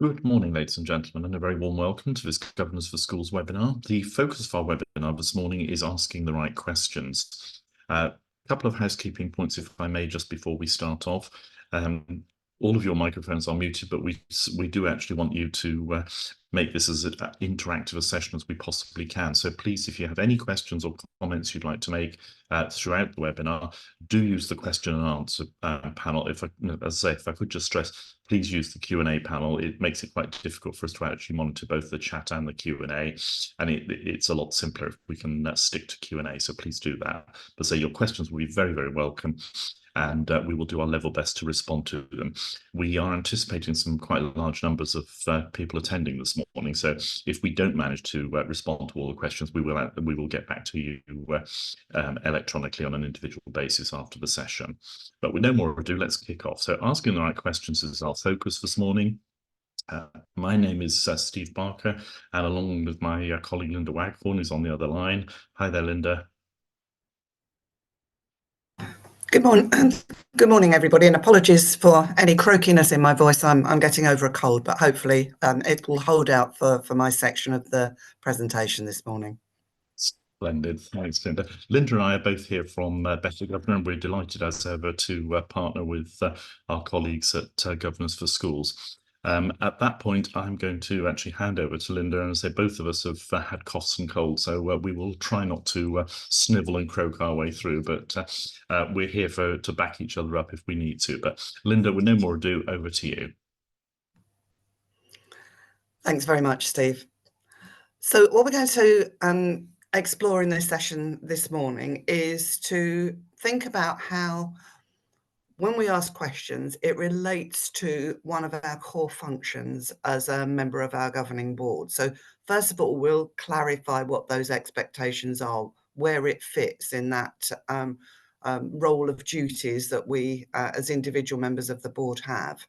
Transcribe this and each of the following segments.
Good morning, ladies and gentlemen, and a very warm welcome to this Governors for Schools webinar. The focus of our webinar this morning is asking the right questions. A couple of housekeeping points, if I may, just before we start off. All of your microphones are muted, but we do actually want you to make this as interactive a session as we possibly can. So please, if you have any questions or comments you'd like to make throughout the webinar, do use the question and answer panel. As I say, if I could just stress, please use the Q&A panel. It makes it quite difficult for us to actually monitor both the chat and the Q&A, and it's a lot simpler if we can stick to Q&A, so please do that. But say your questions will be very, very welcome, and we will do our level best to respond to them. We are anticipating some quite large numbers of people attending this morning, so if we don't manage to respond to all the questions, we will get back to you electronically on an individual basis after the session. But with no more ado, let's kick off. So asking the right questions is our focus this morning. My name is Steve Barker, and along with my colleague Linda Waghorn, who's on the other line. Hi there, Linda. Good morning, everybody, and apologies for any croakiness in my voice. I'm getting over a cold, but hopefully it will hold out for my section of the presentation this morning. Splendid. Thanks, Linda. Linda and I are both here from Better Governor, and we're delighted as ever to partner with our colleagues at Governors for Schools. At that point, I'm going to actually hand over to Linda, and say both of us have had coughs and colds, so we will try not to snivel and croak our way through, but we're here to back each other up if we need to. But Linda, with no more ado, over to you. Thanks very much, Steve. So what we're going to explore in this session this morning is to think about how, when we ask questions, it relates to one of our core functions as a member of our governing board. So first of all, we'll clarify what those expectations are, where it fits in that role of duties that we as individual members of the board have.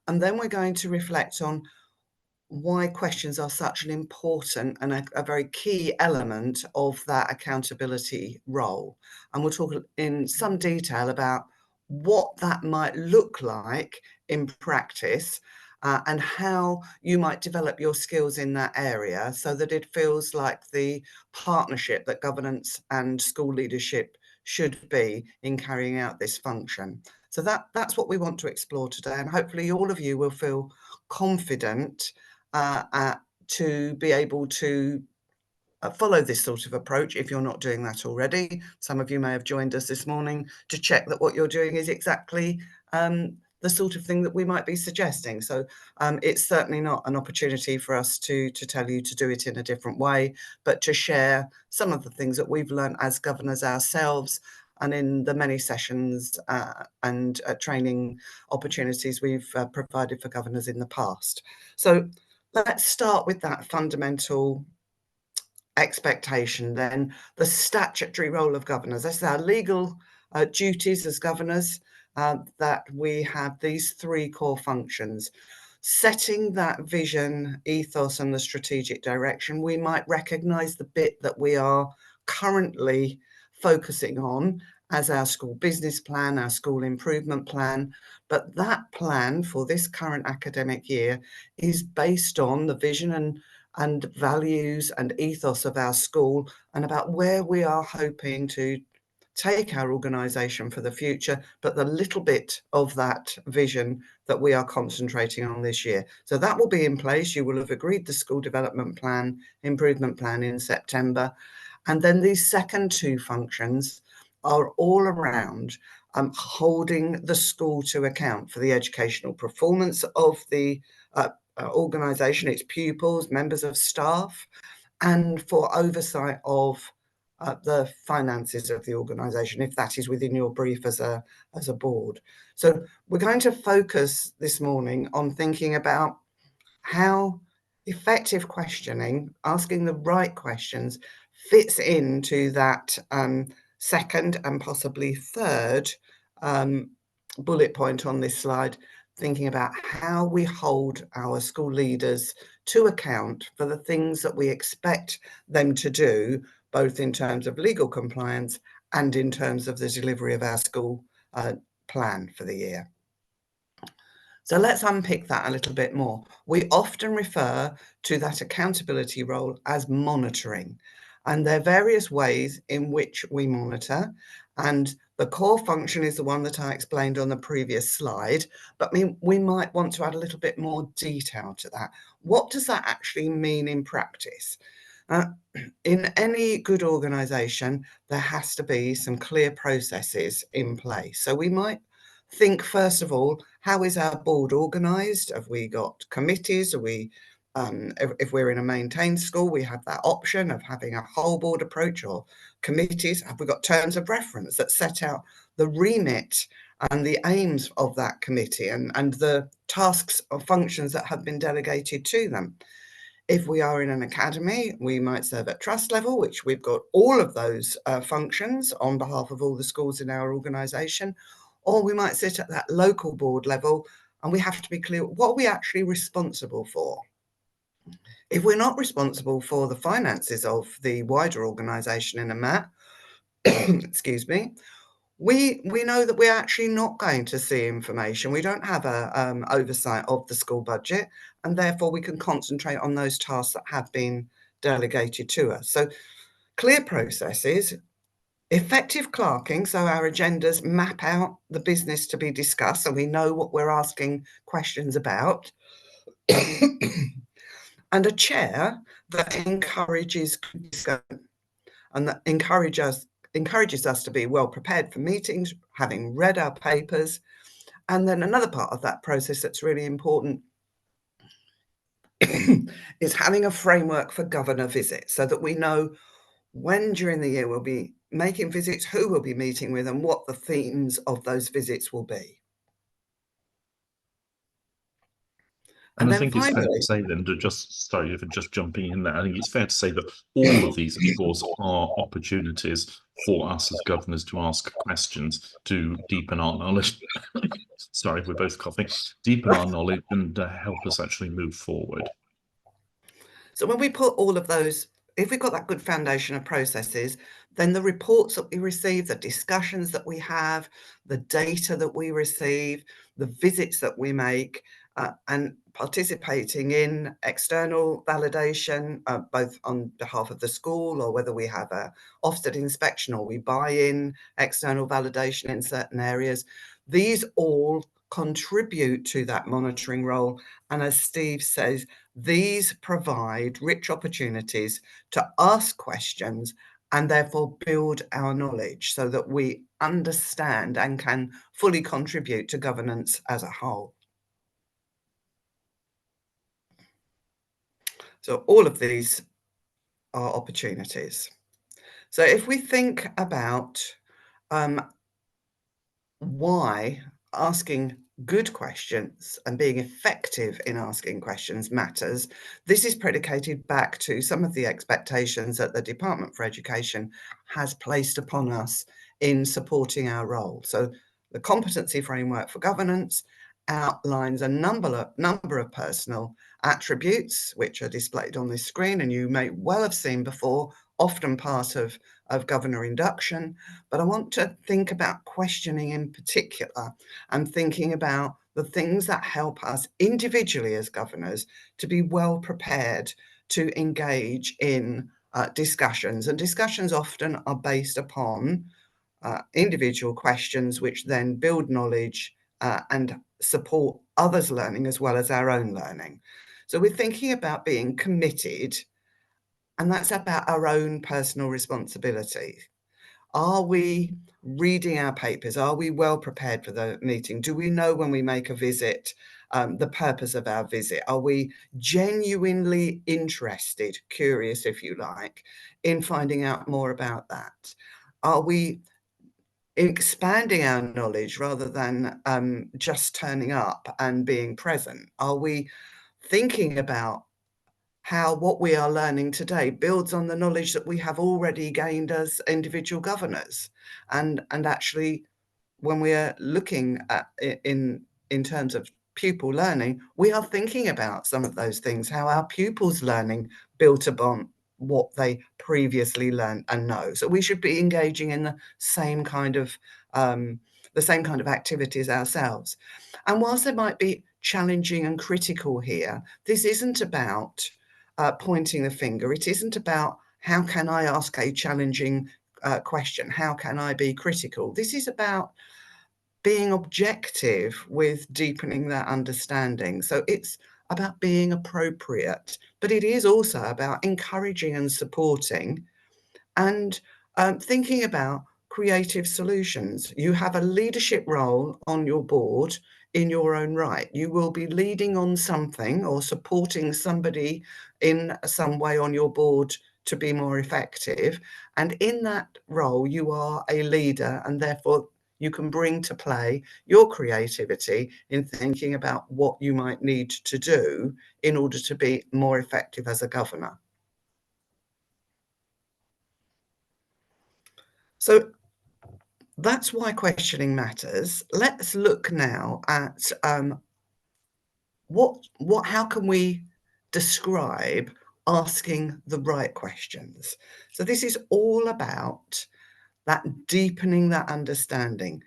And then we're going to reflect on why questions are such an important and a very key element of that accountability role. And we'll talk in some detail about what that might look like in practice and how you might develop your skills in that area so that it feels like the partnership that governance and school leadership should be in carrying out this function. So that's what we want to explore today, and hopefully all of you will feel confident to be able to follow this sort of approach if you're not doing that already. Some of you may have joined us this morning to check that what you're doing is exactly the sort of thing that we might be suggesting. So it's certainly not an opportunity for us to tell you to do it in a different way, but to share some of the things that we've learned as governors ourselves, and in the many sessions and training opportunities we've provided for governors in the past. So let's start with that fundamental expectation then, the statutory role of governors. This is our legal duties as governors, that we have these three core functions. Setting that vision, ethos, and the strategic direction. We might recognise the bit that we are currently focusing on as our school business plan, our school improvement plan, but that plan for this current academic year is based on the vision and values and ethos of our school, and about where we are hoping to take our organisation for the future, but the little bit of that vision that we are concentrating on this year. So that will be in place. You will have agreed the school development plan, improvement plan in September. And then these second two functions are all around holding the school to account for the educational performance of the organisation, its pupils, members of staff, and for oversight of the finances of the organisation, if that is within your brief as a board. So we're going to focus this morning on thinking about how effective questioning, asking the right questions, fits into that second and possibly third bullet point on this slide, thinking about how we hold our school leaders to account for the things that we expect them to do, both in terms of legal compliance and in terms of the delivery of our school plan for the year. So let's unpick that a little bit more. We often refer to that accountability role as monitoring, and there are various ways in which we monitor. And the core function is the one that I explained on the previous slide, but we might want to add a little bit more detail to that. What does that actually mean in practice? In any good organisation, there has to be some clear processes in place. So we might think, first of all, how is our board organised? Have we got committees? Are we, if we're in a maintained school, we have that option of having a whole board approach, or committees. Have we got terms of reference that set out the remit and the aims of that committee and the tasks or functions that have been delegated to them? If we are in an academy, we might serve at trust level, which we've got all of those functions on behalf of all the schools in our organisation, or we might sit at that local board level, and we have to be clear, what are we actually responsible for? If we're not responsible for the finances of the wider organisation in a MAT, excuse me, we know that we're actually not going to see information. We don't have a oversight of the school budget, and therefore we can concentrate on those tasks that have been delegated to us. So clear processes, effective clerking, so our agendas map out the business to be discussed, and we know what we're asking questions about, and a chair that encourages discussion and that encourages us to be well prepared for meetings, having read our papers. And then another part of that process that's really important is having a framework for governor visits, so that we know when during the year we'll be making visits, who we'll be meeting with, and what the themes of those visits will be. And I then think it's fair finally, to say then, to just, sorry for just jumping in there, I think it's fair to say that all of these, of course, are opportunities for us as governors to ask questions, to deepen our knowledge. Sorry, we're both coughing. Deepen our knowledge and help us actually move forward. so when we put all of those, if we've got that good foundation of processes, then the reports that we receive, the discussions that we have, the data that we receive, the visits that we make, and participating in external validation, both on behalf of the school, or whether we have a Ofsted inspection or we buy in external validation in certain areas, these all contribute to that monitoring role. And as Steve says, these provide rich opportunities to ask questions and therefore build our knowledge so that we understand and can fully contribute to governance as a whole. So all of these are opportunities. So if we think about why asking good questions and being effective in asking questions matters, this is predicated back to some of the expectations that the Department for Education has placed upon us in supporting our role. So the competency framework for governance outlines a number of personal attributes, which are displayed on this screen, and you may well have seen before, often part of governor induction. But I want to think about questioning in particular, and thinking about the things that help us individually as governors to be well prepared to engage in discussions. And discussions often are based upon individual questions, which then build knowledge and support others' learning as well as our own learning. So we're thinking about being committed, and that's about our own personal responsibility. Are we reading our papers? Are we well prepared for the meeting? Do we know when we make a visit, the purpose of our visit? Are we genuinely interested, curious, if you like, in finding out more about that? Are we expanding our knowledge rather than just turning up and being present? Are we thinking about how what we are learning today builds on the knowledge that we have already gained as individual governors? And actually, when we are looking at in terms of pupil learning, we are thinking about some of those things, how our pupils' learning built upon what they previously learned and know. So we should be engaging in the same kind of activities ourselves. And whilst there might be challenging and critical here. This isn't about pointing the finger. It isn't about how can I ask a challenging question? How can I be critical? This is about being objective with deepening that understanding. So it's about being appropriate, but it is also about encouraging and supporting and thinking about creative solutions. You have a leadership role on your board in your own right. You will be leading on something or supporting somebody in some way on your board to be more effective. And in that role, you are a leader, and therefore you can bring to play your creativity in thinking about what you might need to do in order to be more effective as a governor. So that's why questioning matters. Let's look now at how can we describe asking the right questions. So this is all about that deepening that understanding.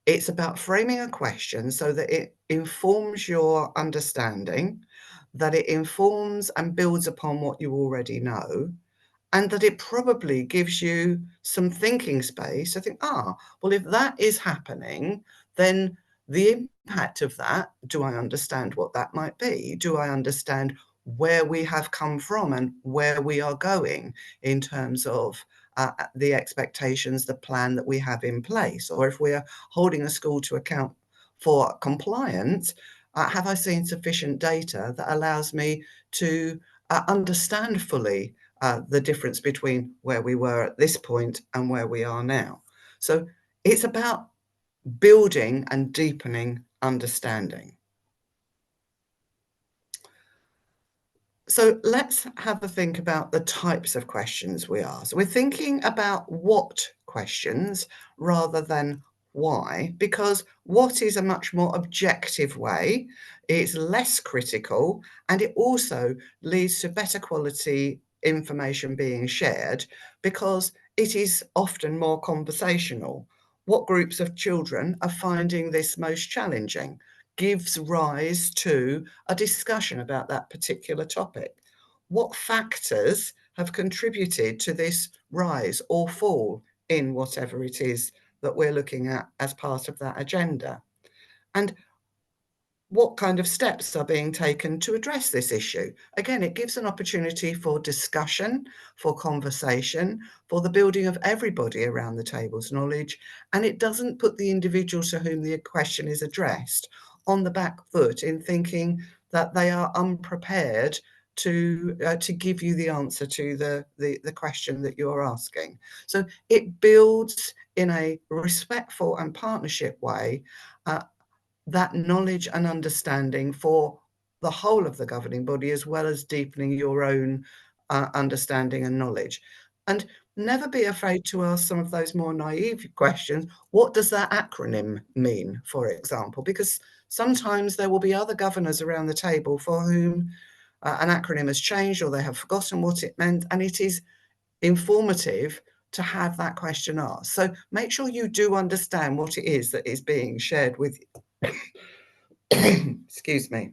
It's about framing a question so that it informs your understanding, that it informs and builds upon what you already know, and that it probably gives you some thinking space to think, well, if that is happening, then the impact of that, do I understand what that might be? Do I understand where we have come from and where we are going in terms of the expectations, the plan that we have in place? Or if we are holding a school to account for compliance, have I seen sufficient data that allows me to understand fully the difference between where we were at this point and where we are now? So it's about building and deepening understanding. So let's have a think about the types of questions we ask. We're thinking about what questions rather than why, because what is a much more objective way, it's less critical, and it also leads to better quality information being shared because it is often more conversational. What groups of children are finding this most challenging gives rise to a discussion about that particular topic. What factors have contributed to this rise or fall in whatever it is that we're looking at as part of that agenda? And what kind of steps are being taken to address this issue? Again, it gives an opportunity for discussion, for conversation, for the building of everybody around the table's knowledge, and it doesn't put the individual to whom the question is addressed on the back foot in thinking that they are unprepared to give you the answer to the question that you're asking. So it builds in a respectful and partnership way that knowledge and understanding for the whole of the governing body, as well as deepening your own understanding and knowledge. And never be afraid to ask some of those more naive questions. What does that acronym mean, for example? Because sometimes there will be other governors around the table for whom an acronym has changed or they have forgotten what it meant, and it is informative to have that question asked. So make sure you do understand what it is that is being shared with you. Excuse me.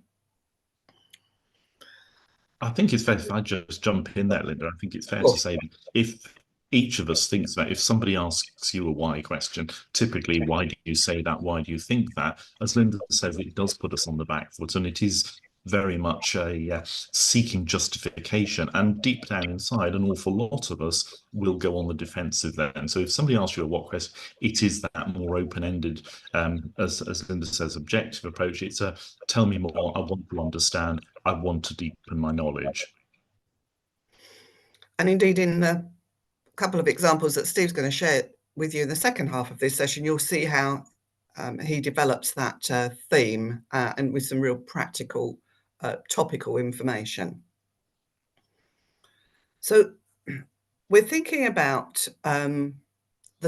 I think it's fair if I just jump in there, Linda. I think it's fair to say that if each of us thinks that, if somebody asks you a why question, typically, why do you say that? Why do you think that? As Linda says, it does put us on the back foot, and it is very much a seeking justification. And deep down inside, an awful lot of us will go on the defensive then. So if somebody asks you a what question, it is that more open-ended, as Linda says, objective approach. It's a tell me more, I want to understand, I want to deepen my knowledge. And indeed, in the couple of examples that Steve's going to share with you in the second half of this session, you'll see how he develops that theme and with some real practical topical information. So we're thinking about the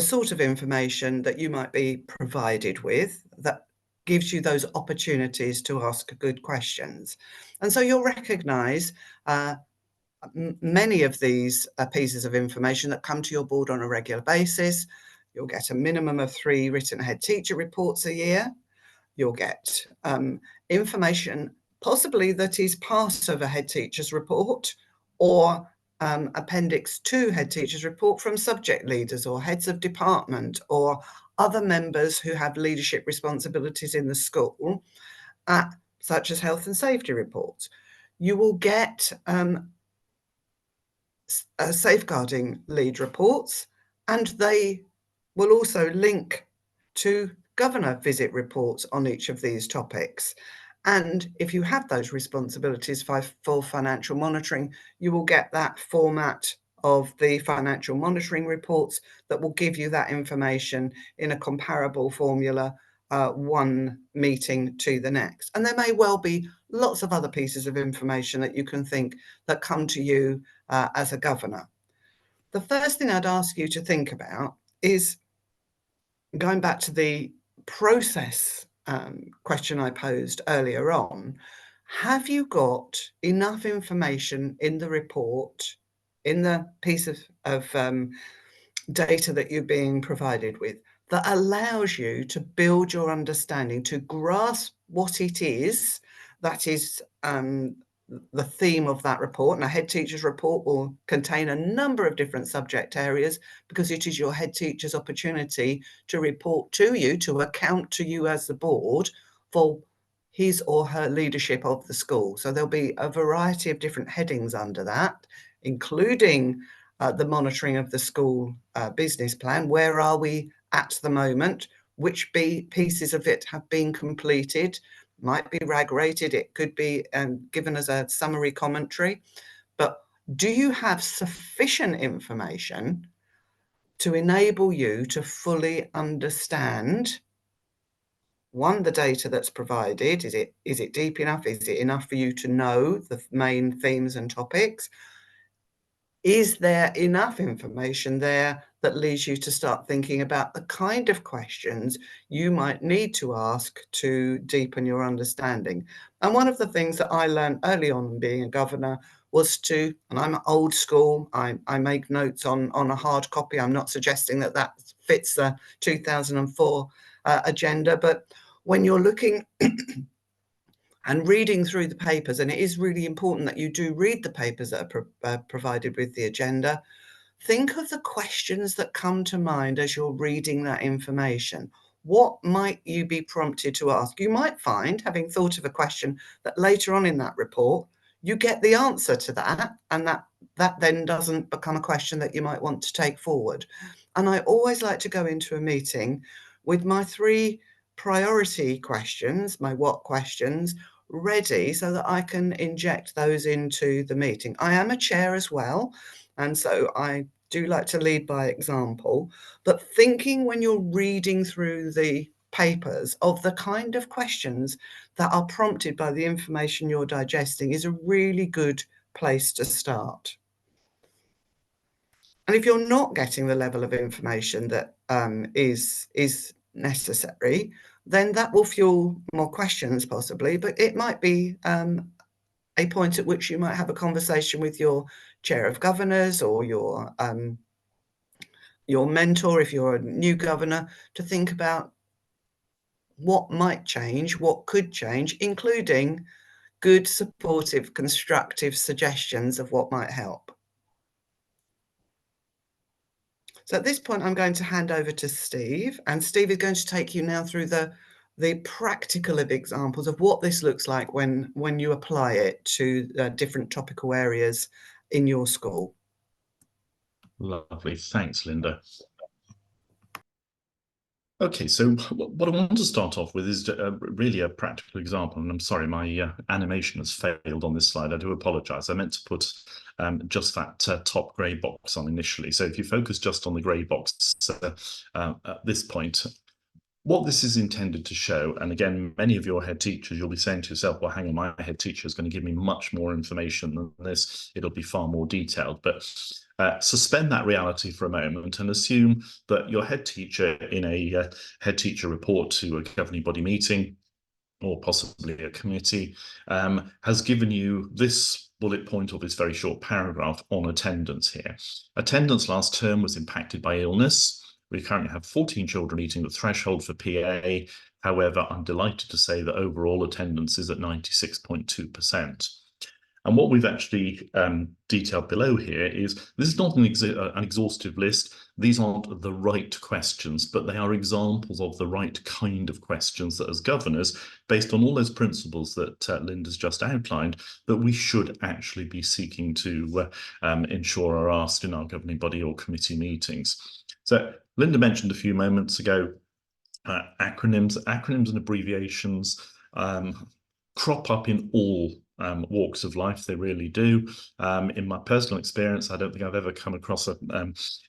sort of information that you might be provided with that gives you those opportunities to ask good questions. And so you'll recognise many of these pieces of information that come to your board on a regular basis. You'll get a minimum of 3 written head teacher reports a year. you'll get information possibly that is part of a head teacher's report or appendix to head teacher's report from subject leaders or heads of department or other members who have leadership responsibilities in the school, such as health and safety reports. You will get safeguarding lead reports, and they will also link to governor visit reports on each of these topics. And if you have those responsibilities for financial monitoring, you will get that format of the financial monitoring reports that will give you that information in a comparable formula, one meeting to the next. And there may well be lots of other pieces of information that you can think that come to you as a governor. The first thing I'd ask you to think about is going back to the process question I posed earlier on. Have you got enough information in the report, in the piece of data that you're being provided with, that allows you to build your understanding, to grasp what it is that is the theme of that report? And a head teacher's report will contain a number of different subject areas because it is your head teacher's opportunity to report to you, to account to you as the board for his or her leadership of the school. So there'll be a variety of different headings under that, including the monitoring of the school business plan. Where are we at the moment? Which pieces of it have been completed? Might be RAG rated, it could be given as a summary commentary. But do you have sufficient information to enable you to fully understand, one, the data that's provided? Is it deep enough? Is it enough for you to know the main themes and topics? Is there enough information there that leads you to start thinking about the kind of questions you might need to ask to deepen your understanding? And one of the things that I learned early on being a governor was to, and I'm old school, I make notes on a hard copy. I'm not suggesting that fits the 2004 agenda, but when you're looking and reading through the papers, and it is really important that you do read the papers that are provided with the agenda, think of the questions that come to mind as you're reading that information. What might you be prompted to ask? You might find, having thought of a question, that later on in that report, you get the answer to that, and that then doesn't become a question that you might want to take forward. And I always like to go into a meeting with my 3 priority questions, my what questions, ready so that I can inject those into the meeting. I am a chair as well, and so I do like to lead by example, but thinking when you're reading through the papers of the kind of questions that are prompted by the information you're digesting is a really good place to start. And if you're not getting the level of information that is necessary, then that will fuel more questions possibly, but it might be a point at which you might have a conversation with your chair of governors or your mentor if you're a new governor, to think about what might change, what could change, including good, supportive, constructive suggestions of what might help. So at this point, I'm going to hand over to Steve, and Steve is going to take you now through the practical examples of what this looks like when you apply it to different topical areas in your school. Lovely. Thanks, Linda. Okay, so what I want to start off with is really a practical example, and I'm sorry, my animation has failed on this slide. I do apologise. I meant to put just that top grey box on initially. So if you focus just on the grey box at this point, what this is intended to show, and again, many of your head teachers, you'll be saying to yourself, well, hang on, my head teacher is going to give me much more information than this. It'll be far more detailed. But suspend that reality for a moment and assume that your head teacher in a head teacher report to a governing body meeting or possibly a committee has given you this bullet point or this very short paragraph on attendance here. Attendance last term was impacted by illness. We currently have 14 children meeting the threshold for PA. However, I'm delighted to say that overall attendance is at 96.2%. And what we've actually detailed below here is this is not an exhaustive list. These aren't the right questions, but they are examples of the right kind of questions that as governors, based on all those principles that Linda's just outlined, that we should actually be seeking to ensure are asked in our governing body or committee meetings. So Linda mentioned a few moments ago acronyms and abbreviations crop up in all walks of life. They really do. In my personal experience, I don't think I've ever come across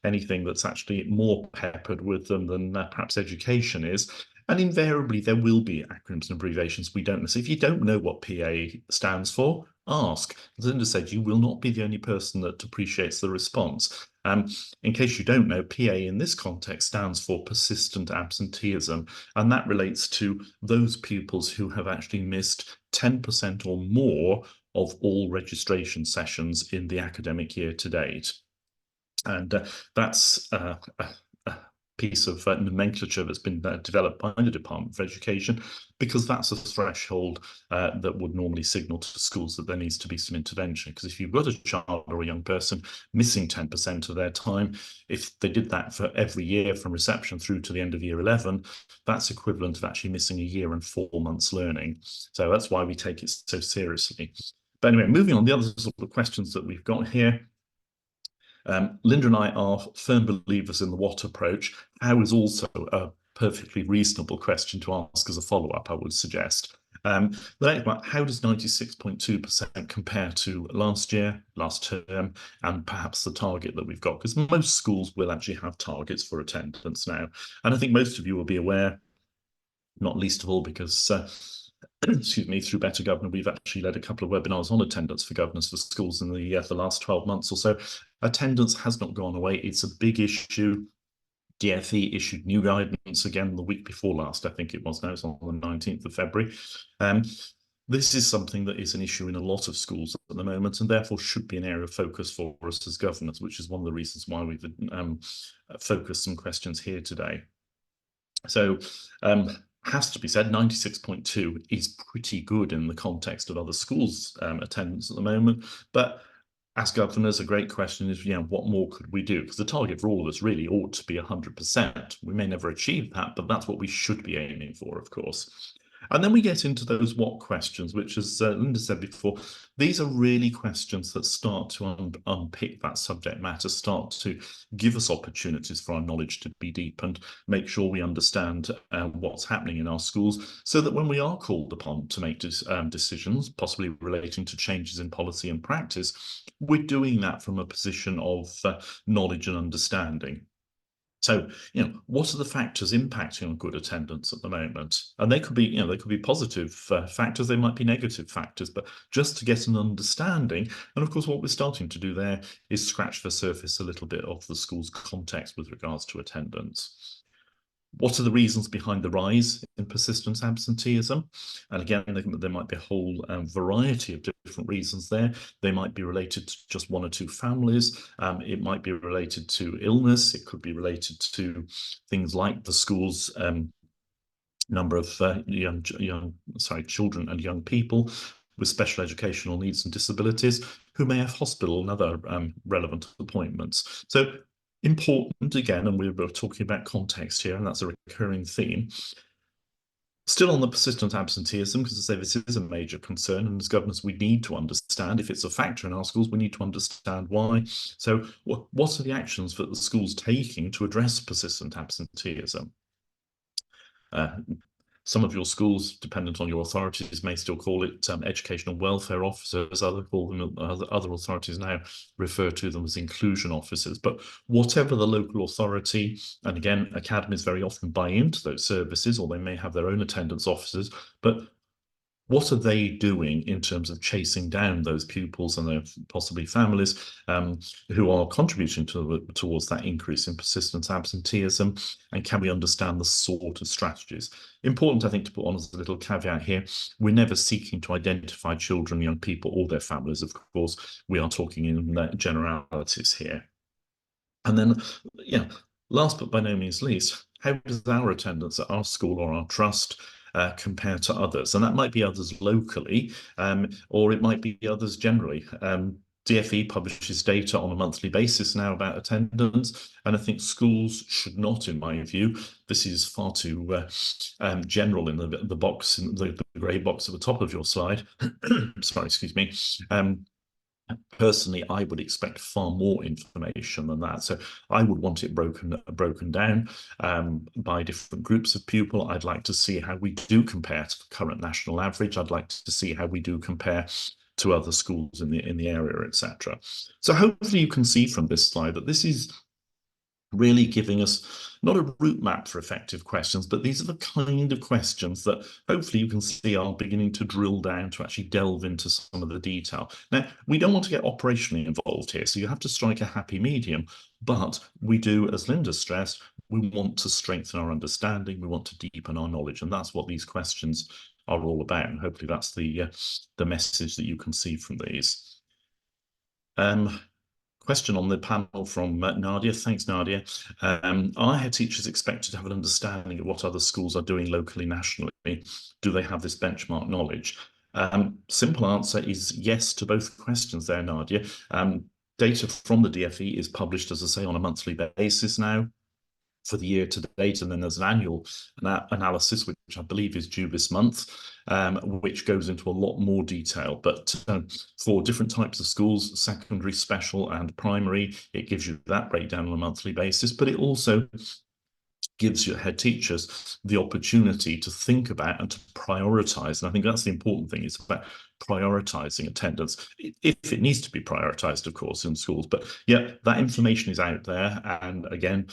anything that's actually more peppered with them than perhaps education is. And invariably, there will be acronyms and abbreviations we don't know. So if you don't know what PA stands for, ask. As Linda said, you will not be the only person that appreciates the response. In case you don't know, PA in this context stands for persistent absenteeism, and that relates to those pupils who have actually missed 10% or more of all registration sessions in the academic year to date. And that's a piece of nomenclature that's been developed by the Department for Education, because that's a threshold that would normally signal to schools that there needs to be some intervention. Because if you've got a child or a young person missing 10% of their time, if they did that for every year from reception through to the end of year 11, that's equivalent of actually missing a year and 4 months learning. So that's why we take it so seriously. But anyway, moving on, the other sort of questions that we've got here. Linda and I are firm believers in the what approach. How is also a perfectly reasonable question to ask as a follow-up, I would suggest. The next one, how does 96.2% compare to last year, last term, and perhaps the target that we've got? Because most schools will actually have targets for attendance now. And I think most of you will be aware, not least of all because excuse me, through Better Governor, we've actually led a couple of webinars on attendance for governors for schools in the last 12 months or so. Attendance has not gone away. It's a big issue. DfE issued new guidance again the week before last, I think it was now, it's on the 19th of February. This is something that is an issue in a lot of schools at the moment, and therefore should be an area of focus for us as governors, which is one of the reasons why we've focused some questions here today. So, has to be said, 96.2 is pretty good in the context of other schools' attendance at the moment. But as governors, a great question is, what more could we do? Because the target for all of us really ought to be 100%. We may never achieve that, but that's what we should be aiming for, of course. And then we get into those what questions, which, as Linda said before, these are really questions that start to unpick that subject matter, start to give us opportunities for our knowledge to be deepened, make sure we understand what's happening in our schools, so that when we are called upon to make decisions, possibly relating to changes in policy and practice, we're doing that from a position of knowledge and understanding. So, what are the factors impacting on good attendance at the moment? And they could be, they could be positive factors, they might be negative factors, but just to get an understanding. And of course, what we're starting to do there is scratch the surface a little bit of the school's context with regards to attendance. What are the reasons behind the rise in persistent absenteeism? And again, there might be a whole variety of different reasons there. They might be related to just one or two families. It might be related to illness. It could be related to things like the school's number of children and young people with special educational needs and disabilities who may have hospital and other relevant appointments. So important again, and we're talking about context here, and that's a recurring theme. Still on the persistent absenteeism, because I say this is a major concern, and as governors, we need to understand if it's a factor in our schools, we need to understand why. So what are the actions that the school's taking to address persistent absenteeism? Some of your schools, dependent on your authorities, may still call it educational welfare officers. Other authorities now refer to them as inclusion officers. But whatever the local authority, and again, academies very often buy into those services, or they may have their own attendance officers, but what are they doing in terms of chasing down those pupils and their possibly families who are contributing towards that increase in persistent absenteeism? And can we understand the sort of strategies? Important, I think, to put on as a little caveat here, we're never seeking to identify children, young people, or their families, of course. We are talking in generalities here. And then, Last but by no means least, how does our attendance at our school or our trust compare to others? And that might be others locally, or it might be others generally. DfE publishes data on a monthly basis now about attendance, and I think schools should not, in my view. This is far too general in the box, in the grey box at the top of your slide. Sorry, excuse me. Personally, I would expect far more information than that. So I would want it broken down by different groups of pupil. I'd like to see how we do compare to the current national average. I'd like to see how we do compare to other schools in the area, etc. So hopefully you can see from this slide that this is really giving us not a route map for effective questions, but these are the kind of questions that hopefully you can see are beginning to drill down to actually delve into some of the detail. Now, we don't want to get operationally involved here, so you have to strike a happy medium, but we do, as Linda stressed, we want to strengthen our understanding, we want to deepen our knowledge, and that's what these questions are all about. And hopefully that's the message that you can see from these. Question on the panel from Nadia. Thanks, Nadia. Are head teachers expected to have an understanding of what other schools are doing locally, nationally? Do they have this benchmark knowledge? Simple answer is yes to both questions there, Nadia. Data from the DfE is published, as I say, on a monthly basis now for the year to date, and then there's an annual analysis, which I believe is due this month, which goes into a lot more detail. But for different types of schools, secondary, special, and primary, it gives you that breakdown on a monthly basis, but it also gives your head teachers the opportunity to think about and to prioritize. And I think that's the important thing, is about prioritizing attendance, if it needs to be prioritized, of course, in schools. But yeah, that information is out there. And again,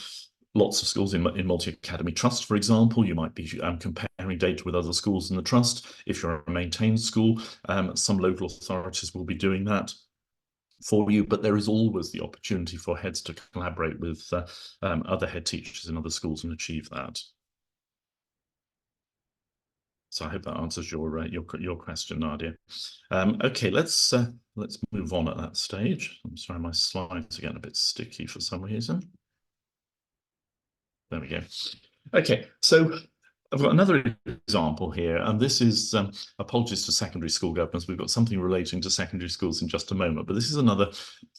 lots of schools in multi-academy trust, for example, you might be comparing data with other schools in the trust. If you're a maintained school, some local authorities will be doing that for you, but there is always the opportunity for heads to collaborate with other head teachers in other schools and achieve that. So I hope that answers your question, Nadia. Okay, let's move on at that stage. I'm sorry, my slides are getting a bit sticky for some reason. There we go. Okay, so I've got another example here, and this is apologies to secondary school governors. We've got something relating to secondary schools in just a moment, but this is another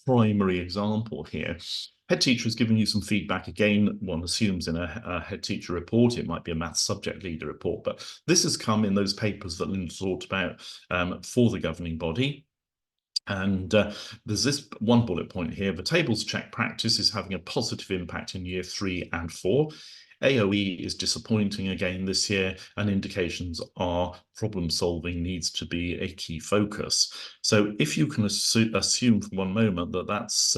primary example here. Head teacher has given you some feedback. Again, one assumes in a head teacher report, it might be a maths subject leader report, but this has come in those papers that Linda talked about for the governing body. And there's this one bullet point here: the tables check practice is having a positive impact in year 3 and 4. AOE is disappointing again this year, and indications are problem solving needs to be a key focus. So if you can assume for one moment that that's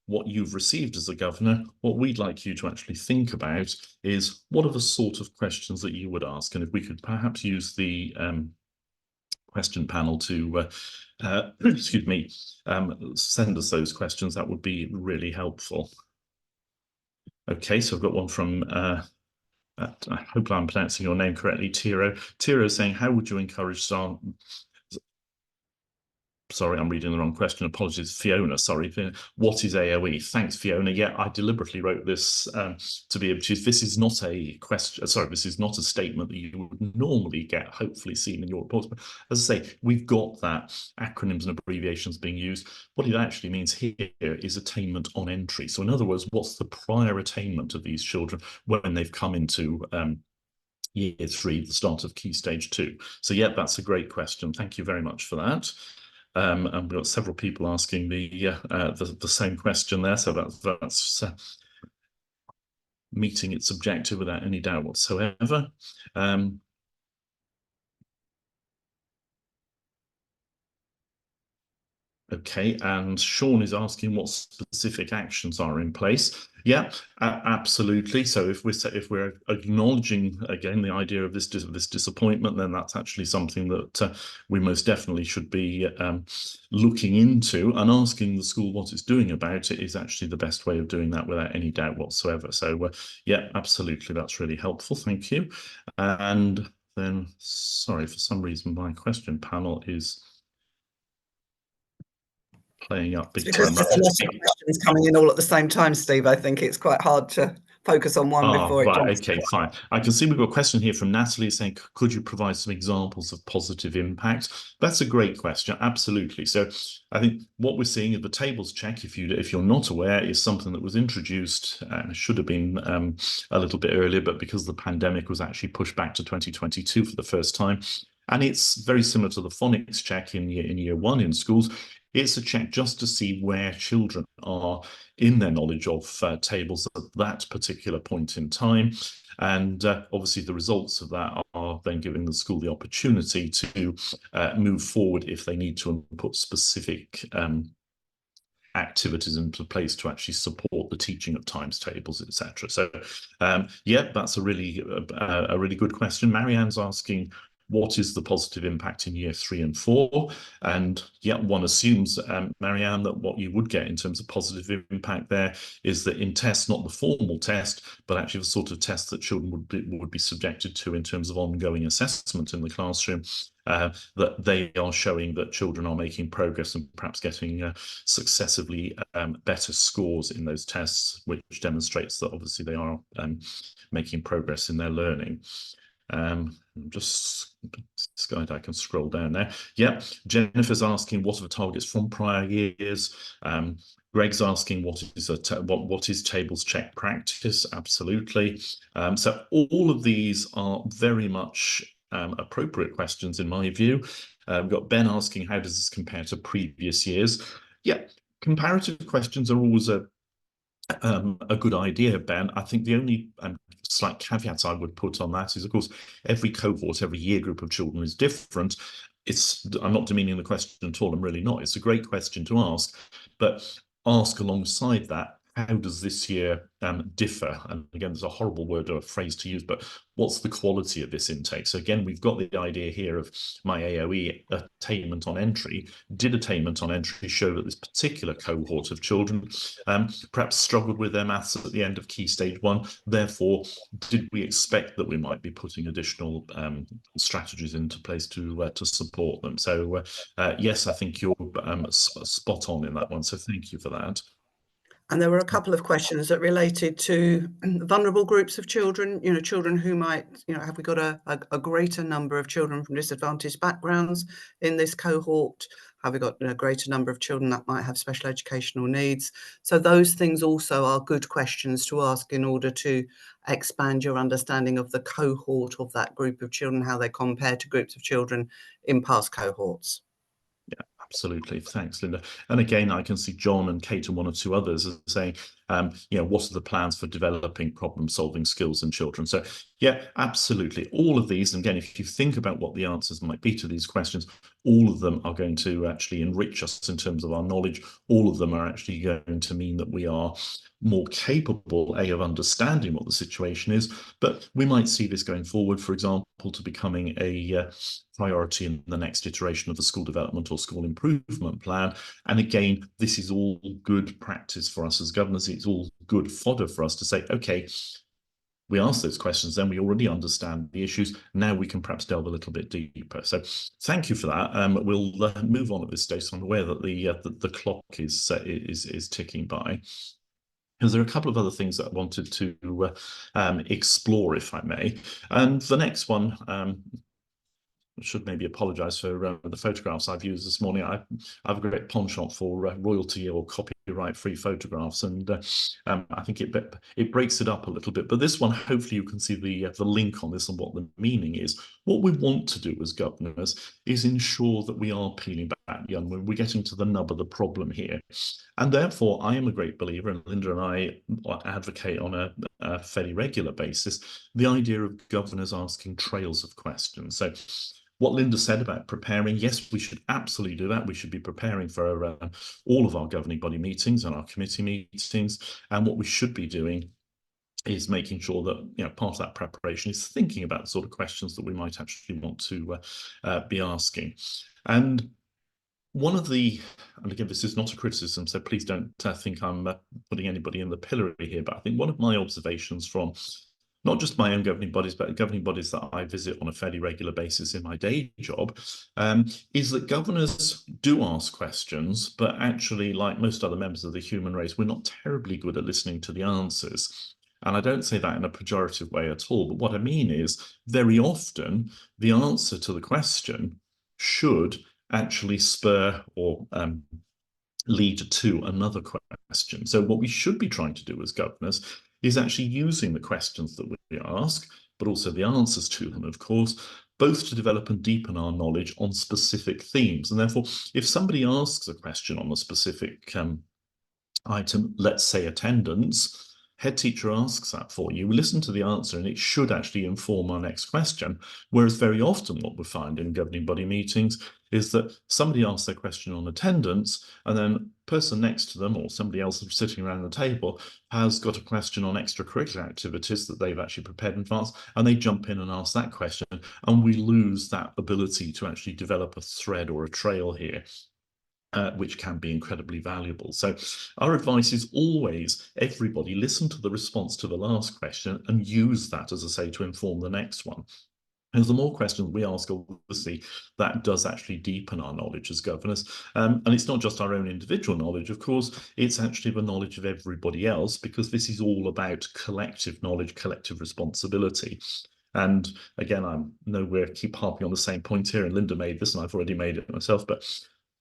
what you've received as a governor, what we'd like you to actually think about is, what are the sort of questions that you would ask? And if we could perhaps use the question panel to excuse me, send us those questions, that would be really helpful. Okay, so I've got one from I hope I'm pronouncing your name correctly, Tiro. Tiro saying, how would you encourage staff? Sorry, I'm reading the wrong question. Apologies, Fiona. Sorry. What is AOE? Thanks, Fiona. Yeah, I deliberately wrote this to be able to. This is not a question. Sorry, this is not a statement that you would normally get, hopefully, seen in your reports. But as I say, we've got that acronyms and abbreviations being used. What it actually means here is attainment on entry. So, in other words, what's the prior attainment of these children when they've come into year 3, the start of Key Stage 2? So, yeah, that's a great question. Thank you very much for that. And we've got several people asking the same question there, so that's meeting its objective without any doubt whatsoever. Okay, and Sean is asking what specific actions are in place. Yeah, absolutely. So if we're acknowledging again the idea of this disappointment, then that's actually something that we most definitely should be looking into, and asking the school what it's doing about it is actually the best way of doing that without any doubt whatsoever. So yeah, absolutely, that's really helpful. Thank you. And then, sorry, for some reason my question panel is playing up It's big because time. there's Right. a lot of questions coming in all at the same time, Steve. I think it's quite hard to focus on one before it Right, jumps. okay, fine. I can see we've got a question here from Natalie saying, could you provide some examples of positive impact? That's a great question, absolutely. So I think what we're seeing is the tables check, if you're not aware, is something that was introduced and should have been a little bit earlier, but because the pandemic was actually pushed back to 2022 for the first time. And it's very similar to the phonics check in year one in schools. It's a check just to see where children are in their knowledge of tables at that particular point in time. And obviously the results of that are then giving the school the opportunity to move forward if they need to and put specific activities into place to actually support the teaching of times tables, etc. So yeah, that's a really good question. Marianne's asking, what is the positive impact in year 3 and 4? And yeah, one assumes, Marianne, that what you would get in terms of positive impact there is that in tests, not the formal test, but actually the sort of test that children would be subjected to in terms of ongoing assessment in the classroom, that they are showing that children are making progress and perhaps getting successively better scores in those tests, which demonstrates that obviously they are making progress in their learning. Just I can scroll down there. Yeah, Jennifer's asking what are the targets from prior years. Greg's asking what is tables check practice? Absolutely. So all of these are very much appropriate questions in my view. We've got Ben asking, how does this compare to previous years? Yeah, comparative questions are always a good idea, Ben. I think the only slight caveat I would put on that is, of course, every cohort, every year group of children is different. I'm not demeaning the question at all. I'm really not. It's a great question to ask, but ask alongside that, how does this year differ? And again, there's a horrible word or a phrase to use, but what's the quality of this intake? So again, we've got the idea here of my AOE attainment on entry. Did attainment on entry show that this particular cohort of children perhaps struggled with their maths at the end of Key Stage 1? Therefore, did we expect that we might be putting additional strategies into place to support them? So yes, I think you're spot on in that one. So thank you for that. And there were a couple of questions that related to vulnerable groups of children, children who might, have we got a greater number of children from disadvantaged backgrounds in this cohort? Have we got a greater number of children that might have special educational needs? So those things also are good questions to ask in order to expand your understanding of the cohort of that group of children, how they compare to groups of children in past cohorts. Absolutely. Thanks, Linda. And again, I can see John and Kate and one or two others are saying, what are the plans for developing problem-solving skills in children? So yeah, absolutely. All of these, and again, if you think about what the answers might be to these questions, all of them are going to actually enrich us in terms of our knowledge. All of them are actually going to mean that we are more capable, A, of understanding what the situation is, but we might see this going forward, for example, to becoming a priority in the next iteration of the school development or school improvement plan. And again, this is all good practice for us as governors. It's all good fodder for us to say, okay, we ask those questions, then we already understand the issues. Now we can perhaps delve a little bit deeper. So thank you for that. We'll move on at this stage. So I'm aware that the clock is ticking by. Because there are a couple of other things that I wanted to explore, if I may. And the next one, should maybe apologise for the photographs I've used this morning. I have a great penchant for royalty or copyright-free photographs, and I think it breaks it up a little bit. But this one, hopefully, you can see the link on this and what the meaning is. What we want to do as governors is ensure that we are peeling back the onion. We're getting to the nub of the problem here, and therefore, I am a great believer, and Linda and I advocate on a fairly regular basis, the idea of governors asking trails of questions. So what Linda said about preparing, yes, we should absolutely do that. We should be preparing for all of our governing body meetings and our committee meetings. And what we should be doing is making sure that part of that preparation is thinking about the sort of questions that we might actually want to be asking. And one of the, and again, this is not a criticism, so please don't think I'm putting anybody in the pillory here, but I think one of my observations from not just my own governing bodies, but governing bodies that I visit on a fairly regular basis in my day job, is that governors do ask questions, but actually, like most other members of the human race, we're not terribly good at listening to the answers. And I don't say that in a pejorative way at all, but what I mean is very often the answer to the question should actually spur or lead to another question. So what we should be trying to do as governors is actually using the questions that we ask, but also the answers to them, of course, both to develop and deepen our knowledge on specific themes. And therefore, if somebody asks a question on a specific item, let's say attendance, head teacher asks that for you, listen to the answer, and it should actually inform our next question. Whereas very often what we find in governing body meetings is that somebody asks their question on attendance, and then the person next to them or somebody else sitting around the table has got a question on extracurricular activities that they've actually prepared in advance, and they jump in and ask that question, and we lose that ability to actually develop a thread or a trail here. Which can be incredibly valuable. So our advice is always, everybody listen to the response to the last question and use that, as I say, to inform the next one. And the more questions we ask, obviously, that does actually deepen our knowledge as governors. And it's not just our own individual knowledge, of course, it's actually the knowledge of everybody else, because this is all about collective knowledge, collective responsibility. And again, I'm nowhere keep harping on the same point here, and Linda made this and I've already made it myself, but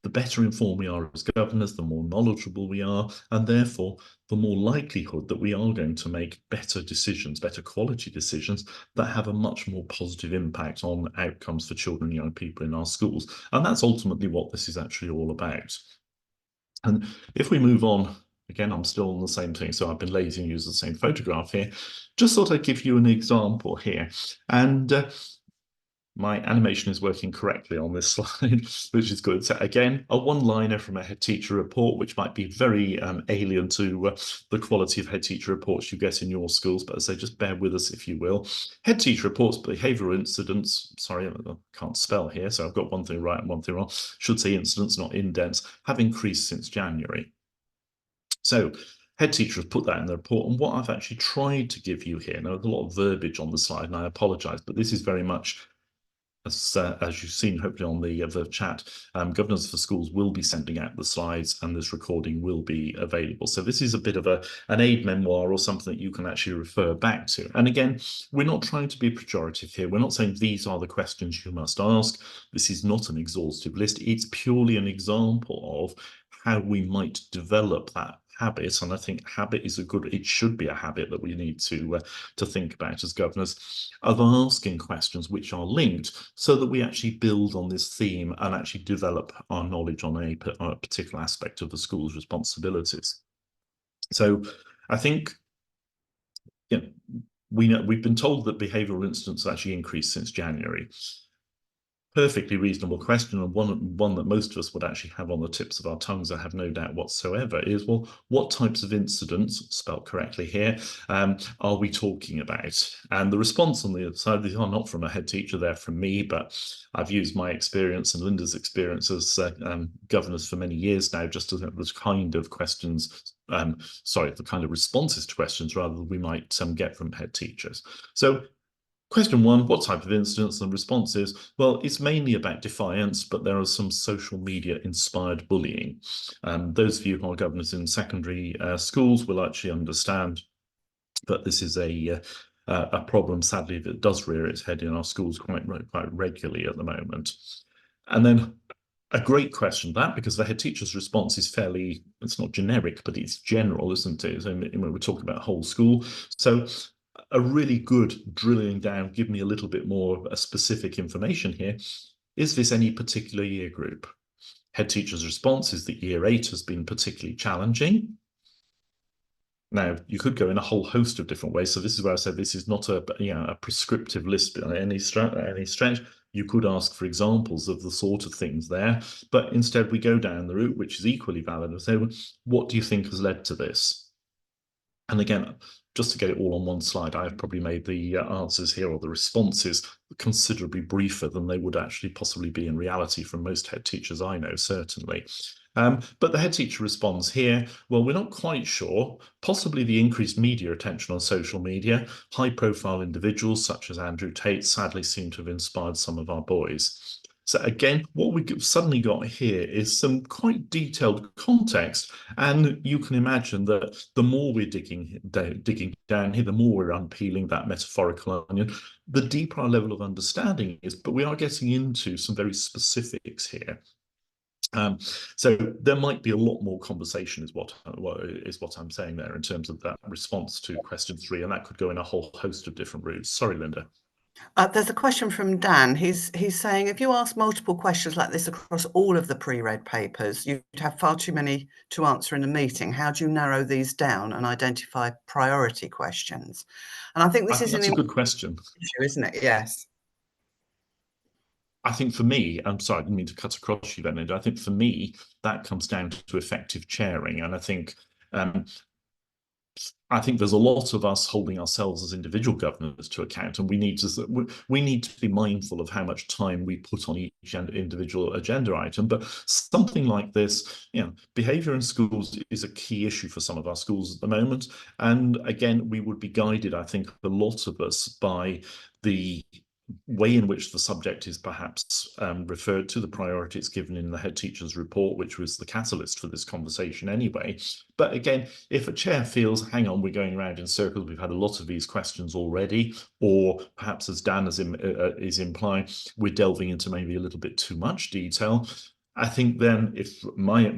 the better informed we are as governors, the more knowledgeable we are, and therefore the more likelihood that we are going to make better decisions, better quality decisions that have a much more positive impact on outcomes for children and young people in our schools. And that's ultimately what this is actually all about. And if we move on, again, I'm still on the same thing, so I've been lazy and used the same photograph here. Just thought I'd give you an example here. And my animation is working correctly on this slide, which is good. So again, a one-liner from a head teacher report, which might be very alien to the quality of head teacher reports you get in your schools, but as I say, just bear with us if you will. Head teacher reports behavioural incidents, sorry, I can't spell here, so I've got one thing right and one thing wrong, should say incidents, not indents, have increased since January. So head teacher has put that in the report, and what I've actually tried to give you here, now there's a lot of verbiage on the slide, and I apologise, but this is very much as you've seen hopefully on the chat, Governors for Schools will be sending out the slides and this recording will be available. So this is a bit of an aid memoir or something that you can actually refer back to. And again, we're not trying to be pejorative here. We're not saying these are the questions you must ask. This is not an exhaustive list. It's purely an example of how we might develop that habit, and I think habit is it should be a habit that we need to think about as governors, of asking questions which are linked so that we actually build on this theme and actually develop our knowledge on a particular aspect of the school's responsibilities. So I think, we've been told that behavioural incidents actually increased since January. Perfectly reasonable question, and one that most of us would actually have on the tips of our tongues, I have no doubt whatsoever, is, well, what types of incidents, spelt correctly here, are we talking about? And the response on the other side, these are not from a head teacher, they're from me, but I've used my experience and Linda's experience as governors for many years now, just as the kind of questions, the kind of responses to questions rather than we might get from head teachers. So question one, what type of incidents and responses? Well, it's mainly about defiance, but there are some social media inspired bullying. Those of you who are governors in secondary schools will actually understand that this is a problem, sadly, that does rear its head in our schools quite regularly at the moment. And then a great question, that, because the head teacher's response is fairly, it's not generic, but it's general, isn't it? So, we're talking about whole school. So a really good drilling down, give me a little bit more specific information here. Is this any particular year group? Head teacher's response is that year 8 has been particularly challenging. Now, you could go in a whole host of different ways. So this is where I said this is not a prescriptive list by any stretch. You could ask for examples of the sort of things there, but instead we go down the route, which is equally valid, and say, well, what do you think has led to this? And again, just to get it all on one slide, I've probably made the answers here, or the responses, considerably briefer than they would actually possibly be in reality from most head teachers I know, certainly. But the head teacher responds here, well, we're not quite sure, possibly the increased media attention on social media. High profile individuals such as Andrew Tate sadly seem to have inspired some of our boys. So again, what we've suddenly got here is some quite detailed context, and you can imagine that the more we're digging down here, the more we're unpeeling that metaphorical onion, the deeper our level of understanding is, but we are getting into some very specifics here. So there might be a lot more conversation is what I'm saying there in terms of that response to question 3, and that could go in a whole host of different routes. Sorry, Linda. There's a question from Dan. He's saying, if you ask multiple questions like this across all of the pre-read papers, you'd have far too many to answer in a meeting. How do you narrow these down and identify priority questions? And I think this is that's a good question, issue, isn't it? Yes. I think for me, I'm sorry, I didn't mean to cut across you, Leonard. I think for me, that comes down to effective chairing. And I think there's a lot of us holding ourselves as individual governors to account, and we need to be mindful of how much time we put on each individual agenda item. But something like this, behaviour in schools is a key issue for some of our schools at the moment. And again, we would be guided, I think, a lot of us by the way in which the subject is perhaps referred to, the priority it's given in the head teacher's report, which was the catalyst for this conversation anyway. But again, if a chair feels, hang on, we're going around in circles, we've had a lot of these questions already, or perhaps as Dan is implying, we're delving into maybe a little bit too much detail, I think then if my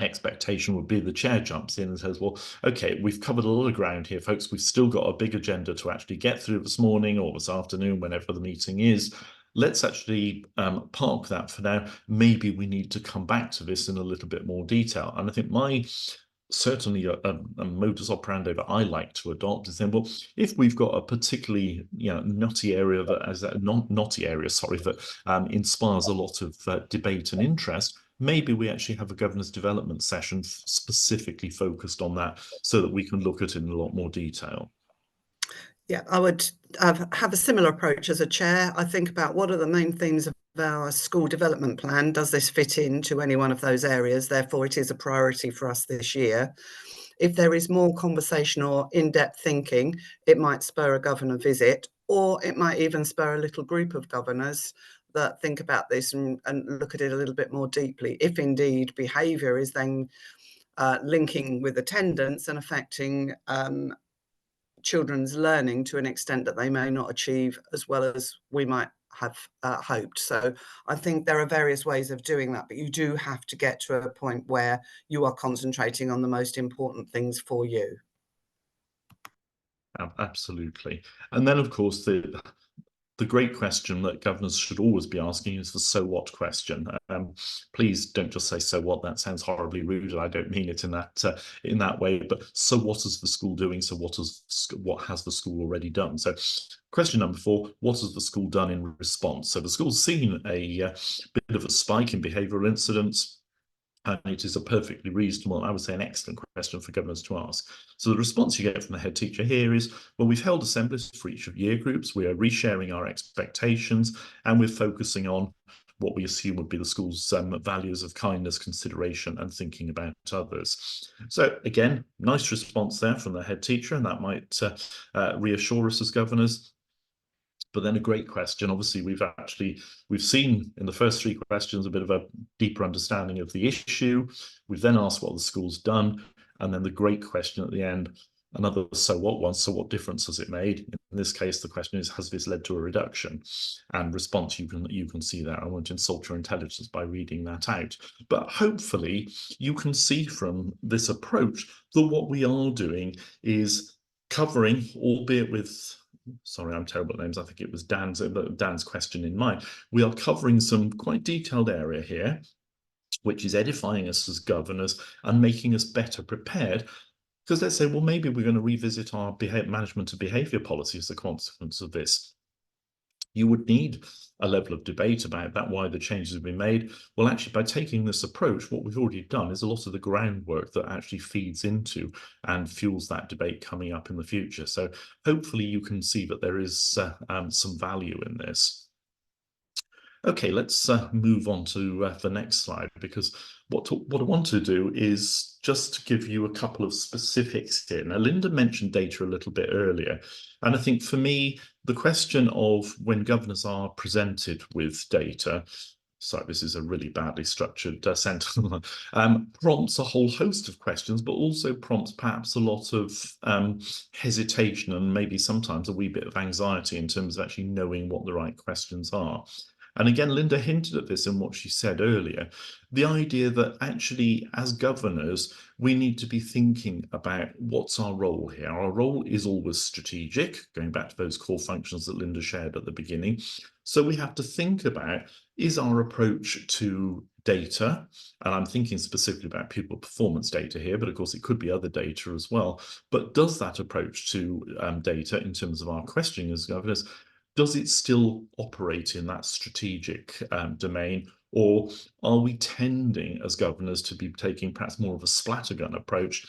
expectation would be the chair jumps in and says, well, okay, we've covered a lot of ground here, folks. We've still got a big agenda to actually get through this morning or this afternoon, whenever the meeting is. Let's actually park that for now. Maybe we need to come back to this in a little bit more detail. And I think certainly a modus operandi that I like to adopt is then, well, if we've got a particularly knotty area that inspires a lot of debate and interest, maybe we actually have a governance development session specifically focused on that so that we can look at it in a lot more detail. Yeah, I would have a similar approach as a chair. I think about what are the main themes of our school development plan. Does this fit into any one of those areas? Therefore, it is a priority for us this year. If there is more conversation or in-depth thinking, it might spur a governor visit, or it might even spur a little group of governors that think about this and look at it a little bit more deeply. If indeed behaviour is then linking with attendance and affecting children's learning to an extent that they may not achieve as well as we might have hoped. So I think there are various ways of doing that, but you do have to get to a point where you are concentrating on the most important things for you. Absolutely. And then, of course, the great question that governors should always be asking is the so what question. Please don't just say so what. That sounds horribly rude, and I don't mean it in that way. But so what is the school doing? So what has the school already done? So question number 4: what has the school done in response? So the school's seen a bit of a spike in behavioural incidents. And it is a perfectly reasonable, I would say an excellent question for governors to ask. So the response you get from the head teacher here is, well, we've held assemblies for each of year groups, we are resharing our expectations, and we're focusing on what we assume would be the school's values of kindness, consideration, and thinking about others. So again, nice response there from the head teacher, and that might reassure us as governors. But then a great question. Obviously, we've seen in the first 3 questions a bit of a deeper understanding of the issue. We've then asked what the school's done, and then the great question at the end, another so what one. So what difference has it made? In this case, the question is, has this led to a reduction? And response, you can see that. I won't insult your intelligence by reading that out. But hopefully you can see from this approach that what we are doing is covering, albeit with, sorry, I'm terrible at names. I think it was Dan's question in mind. We are covering some quite detailed area here, which is edifying us as governors and making us better prepared. Because let's say, well, maybe we're going to revisit our management of behaviour policy as a consequence of this. you would need a level of debate about that, why the changes have been made. Well, actually, by taking this approach, what we've already done is a lot of the groundwork that actually feeds into and fuels that debate coming up in the future. So hopefully you can see that there is some value in this. Okay, let's move on to the next slide, because what I want to do is just to give you a couple of specifics here. Now, Linda mentioned data a little bit earlier, and I think for me, the question of when governors are presented with data, sorry, this is a really badly structured sentence, prompts a whole host of questions, but also prompts perhaps a lot of hesitation and maybe sometimes a wee bit of anxiety in terms of actually knowing what the right questions are. And again, Linda hinted at this in what she said earlier, the idea that actually as governors, we need to be thinking about what's our role here. Our role is always strategic, going back to those core functions that Linda shared at the beginning. So we have to think about, is our approach to data, and I'm thinking specifically about pupil performance data here, but of course it could be other data as well, but does that approach to data in terms of our questioning as governors, does it still operate in that strategic domain, or are we tending as governors to be taking perhaps more of a splattergun approach,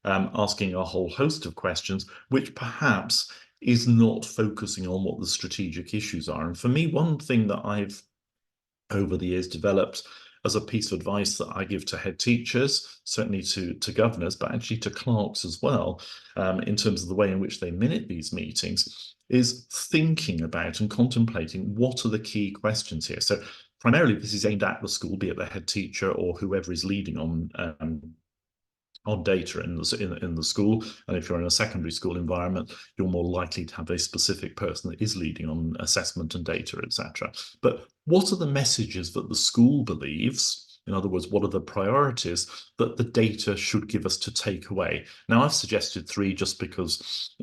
asking a whole host of questions, which perhaps is not focusing on what the strategic issues are? And for me, one thing that I've over the years developed as a piece of advice that I give to head teachers, certainly to governors, but actually to clerks as well, in terms of the way in which they minute these meetings, is thinking about and contemplating what are the key questions here. So primarily this is aimed at the school, be it the head teacher or whoever is leading on data in the school. And if you're in a secondary school environment, you're more likely to have a specific person that is leading on assessment and data, etc. But what are the messages that the school believes? In other words, what are the priorities that the data should give us to take away? Now, I've suggested 3 just because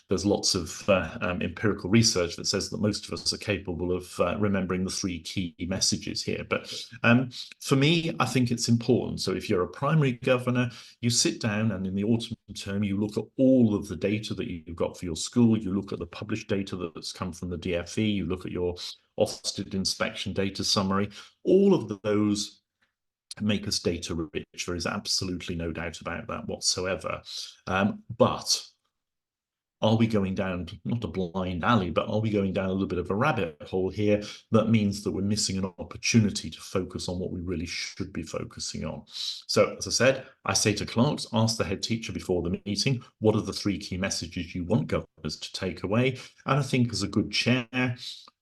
there's lots of empirical research that says that most of us are capable of remembering the 3 key messages here. But for me, I think it's important. So if you're a primary governor, you sit down and in the autumn term, you look at all of the data that you've got for your school. You look at the published data that's come from the DFE. You look at your Ofsted inspection data summary. All of those make us data rich. There is absolutely no doubt about that whatsoever. But are we going down, not a blind alley, but are we going down a little bit of a rabbit hole here that means that we're missing an opportunity to focus on what we really should be focusing on? So, as I said, I say to clerks, ask the head teacher before the meeting, what are the 3 key messages you want governors to take away? And I think as a good chair,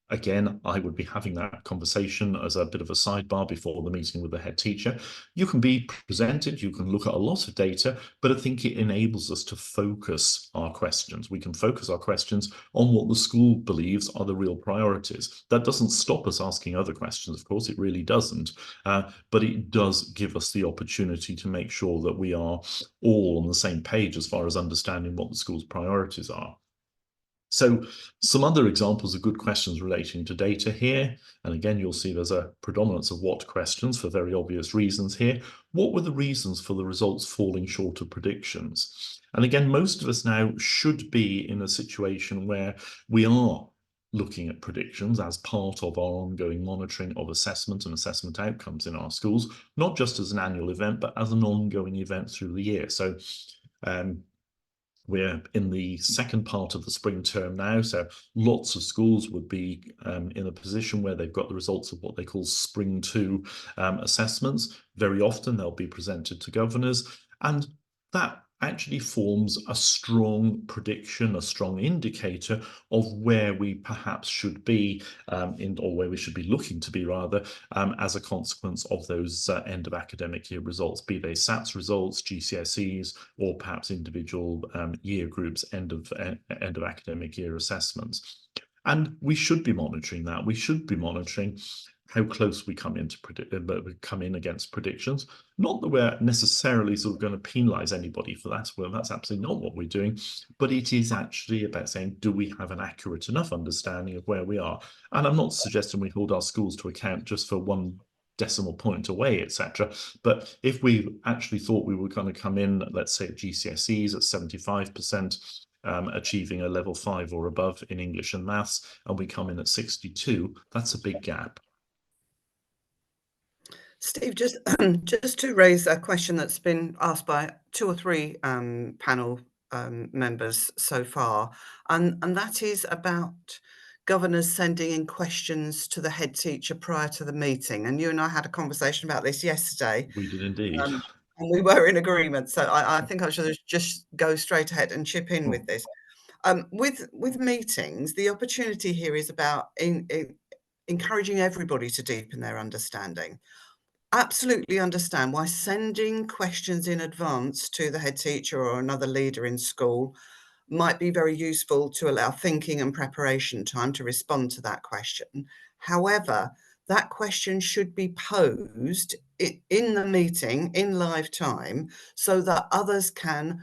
again, I would be having that conversation as a bit of a sidebar before the meeting with the head teacher. You can be presented, you can look at a lot of data, but I think it enables us to focus our questions. We can focus our questions on what the school believes are the real priorities. That doesn't stop us asking other questions, of course, it really doesn't, but it does give us the opportunity to make sure that we are all on the same page as far as understanding what the school's priorities are. So some other examples of good questions relating to data here. And again, you'll see there's a predominance of what questions for very obvious reasons here. What were the reasons for the results falling short of predictions? And again, most of us now should be in a situation where we are looking at predictions as part of our ongoing monitoring of assessment and assessment outcomes in our schools, not just as an annual event, but as an ongoing event through the year. So we're in the second part of the spring term now, so lots of schools would be in a position where they've got the results of what they call Spring 2 assessments. Very often they'll be presented to governors, and that actually forms a strong prediction, a strong indicator of where we perhaps should be or where we should be looking to be rather, as a consequence of those end of academic year results, be they SATs results, GCSEs, or perhaps individual year groups end of academic year assessments. And we should be monitoring that. We should be monitoring how close we come in against predictions. Not that we're necessarily sort of going to penalize anybody for that. Well, that's absolutely not what we're doing, but it is actually about saying, do we have an accurate enough understanding of where we are? And I'm not suggesting we hold our schools to account just for 1 decimal point away, etc. But if we actually thought we were going to come in, let's say at GCSEs at 75%, achieving a level 5 or above in English and maths, and we come in at 62, that's a big gap. Steve, just just to raise a question that's been asked by 2 or 3 panel members so far, and that is about governors sending in questions to the head teacher prior to the meeting. And you and I had a conversation about this yesterday, We did indeed. and we were in agreement. So I think I should just go straight ahead and chip in with this. With meetings, the opportunity here is about encouraging everybody to deepen their understanding. Absolutely understand why sending questions in advance to the head teacher or another leader in school might be very useful to allow thinking and preparation time to respond to that question. However, that question should be posed in the meeting in live time so that others can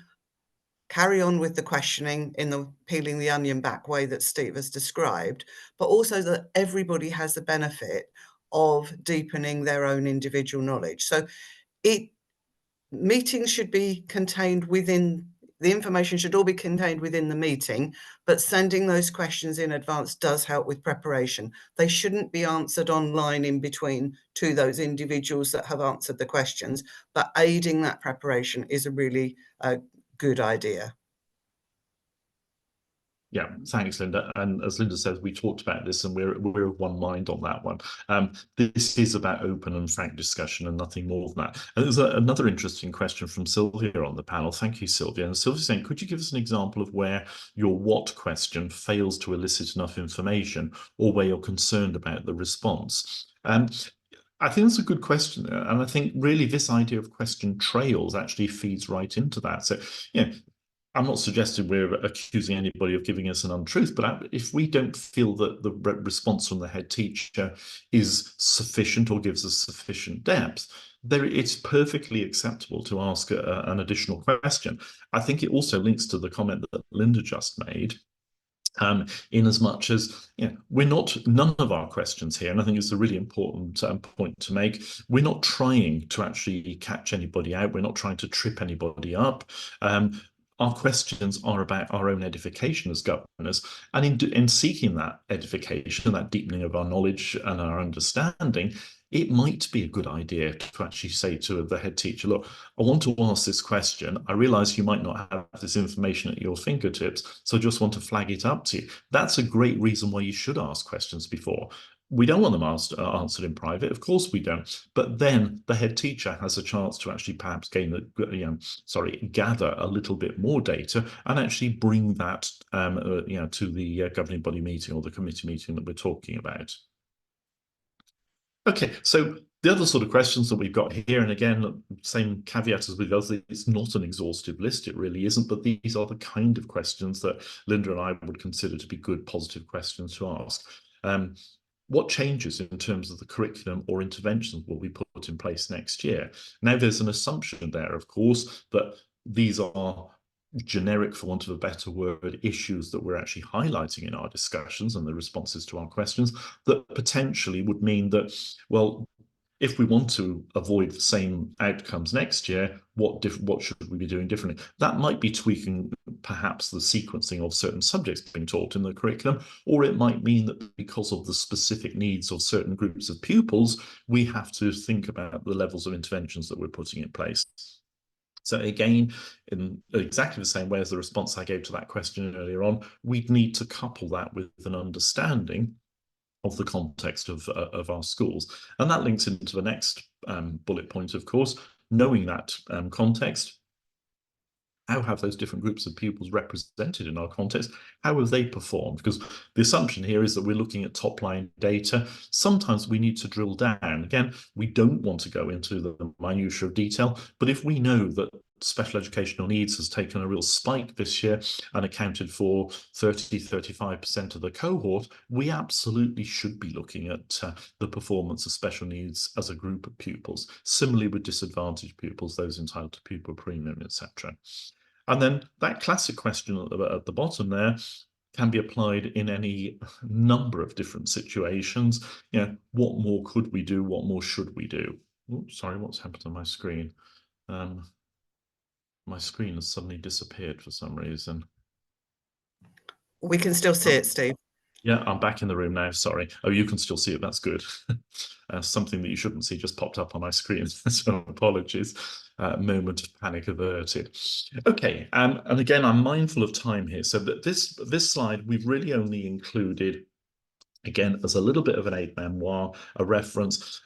carry on with the questioning in the peeling the onion back way that Steve has described, but also that everybody has the benefit of deepening their own individual knowledge. So meetings should be contained within the information should all be contained within the meeting, but sending those questions in advance does help with preparation. They shouldn't be answered online in between to those individuals that have answered the questions, but aiding that preparation is a really good idea. Yeah, thanks, Linda. And as Linda says, we talked about this, and we're of one mind on that one. This is about open and frank discussion, and nothing more than that. And there's another interesting question from Sylvia on the panel. Thank you, Sylvia. And Sylvia's saying, could you give us an example of where your what question fails to elicit enough information, or where you're concerned about the response? I think that's a good question, and I think really this idea of question trails actually feeds right into that. So, you know, I'm not suggesting we're accusing anybody of giving us an untruth, but if we don't feel that the response from the head teacher is sufficient or gives us sufficient depth, it's perfectly acceptable to ask an additional question. I think it also links to the comment that Linda just made. In as much as, you know, none of our questions here, and I think it's a really important point to make, we're not trying to actually catch anybody out, we're not trying to trip anybody up. Our questions are about our own edification as governors, and in seeking that edification, that deepening of our knowledge and our understanding, it might be a good idea to actually say to the head teacher, look, I want to ask this question. I realize you might not have this information at your fingertips, so I just want to flag it up to you. That's a great reason why you should ask questions before. We don't want them answered in private, of course we don't. But then the head teacher has a chance to actually perhaps gather a little bit more data and actually bring that to the governing body meeting or the committee meeting that we're talking about. Okay, so the other sort of questions that we've got here, and again, same caveat as with others, it's not an exhaustive list, it really isn't, but these are the kind of questions that Linda and I would consider to be good, positive questions to ask. What changes in terms of the curriculum or interventions will be put in place next year? Now, there's an assumption there, of course, that these are generic, for want of a better word, issues that we're actually highlighting in our discussions and the responses to our questions that potentially would mean that, well, if we want to avoid the same outcomes next year, what should we be doing differently? That might be tweaking perhaps the sequencing of certain subjects being taught in the curriculum, or it might mean that because of the specific needs of certain groups of pupils, we have to think about the levels of interventions that we're putting in place. So again, in exactly the same way as the response I gave to that question earlier on, we'd need to couple that with an understanding of the context of our schools. And that links into the next bullet point, of course, knowing that context. How have those different groups of pupils represented in our context? How have they performed? Because the assumption here is that we're looking at top line data. Sometimes we need to drill down. Again, we don't want to go into the minutiae of detail, but if we know that special educational needs has taken a real spike this year and accounted for 30–35% of the cohort, we absolutely should be looking at the performance of special needs as a group of pupils. Similarly with disadvantaged pupils, those entitled to pupil premium, etc. And then that classic question at the bottom there can be applied in any number of different situations. You know, what more could we do? What more should we do? Oops, sorry, what's happened to my screen? My screen has suddenly disappeared for some reason. We can still see it, Steve. Yeah, I'm back in the room now. Sorry. Oh, you can still see it. That's good. Something that you shouldn't see just popped up on my screen. So apologies. Moment of panic averted. Okay, and again, I'm mindful of time here. So that this slide, we've really only included, again, as a little bit of an aid memoir, a reference.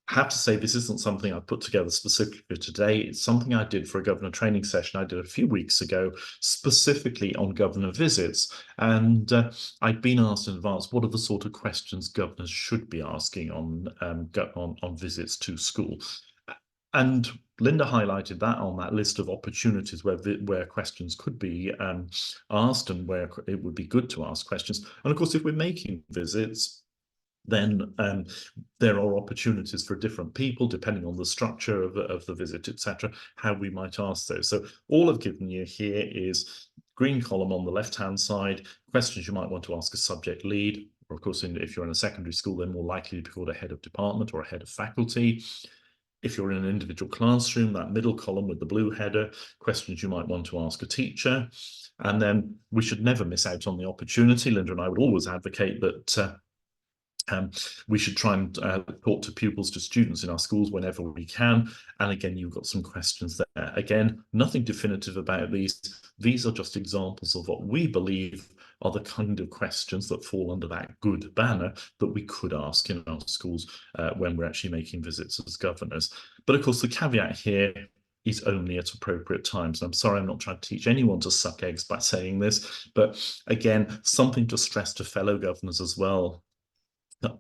I have to say this isn't something I put together specifically for today. It's something I did for a governor training session I did a few weeks ago, specifically on governor visits. And I'd been asked in advance, what are the sort of questions governors should be asking on visits to school? And Linda highlighted that on that list of opportunities where questions could be asked and where it would be good to ask questions. And of course, if we're making visits, then there are opportunities for different people, depending on the structure of the visit, etc., how we might ask those. So all I've given you here is green column on the left-hand side, questions you might want to ask a subject lead, or of course, if you're in a secondary school, they're more likely to be called a head of department or a head of faculty. If you're in an individual classroom, that middle column with the blue header, questions you might want to ask a teacher. And then we should never miss out on the opportunity. Linda and I would always advocate that we should try and talk to pupils, to students in our schools whenever we can. And again, you've got some questions there. Again, nothing definitive about these. These are just examples of what we believe are the kind of questions that fall under that good banner that we could ask in our schools when we're actually making visits as governors. But of course, the caveat here is only at appropriate times. I'm sorry, I'm not trying to teach anyone to suck eggs by saying this, but again, something to stress to fellow governors as well.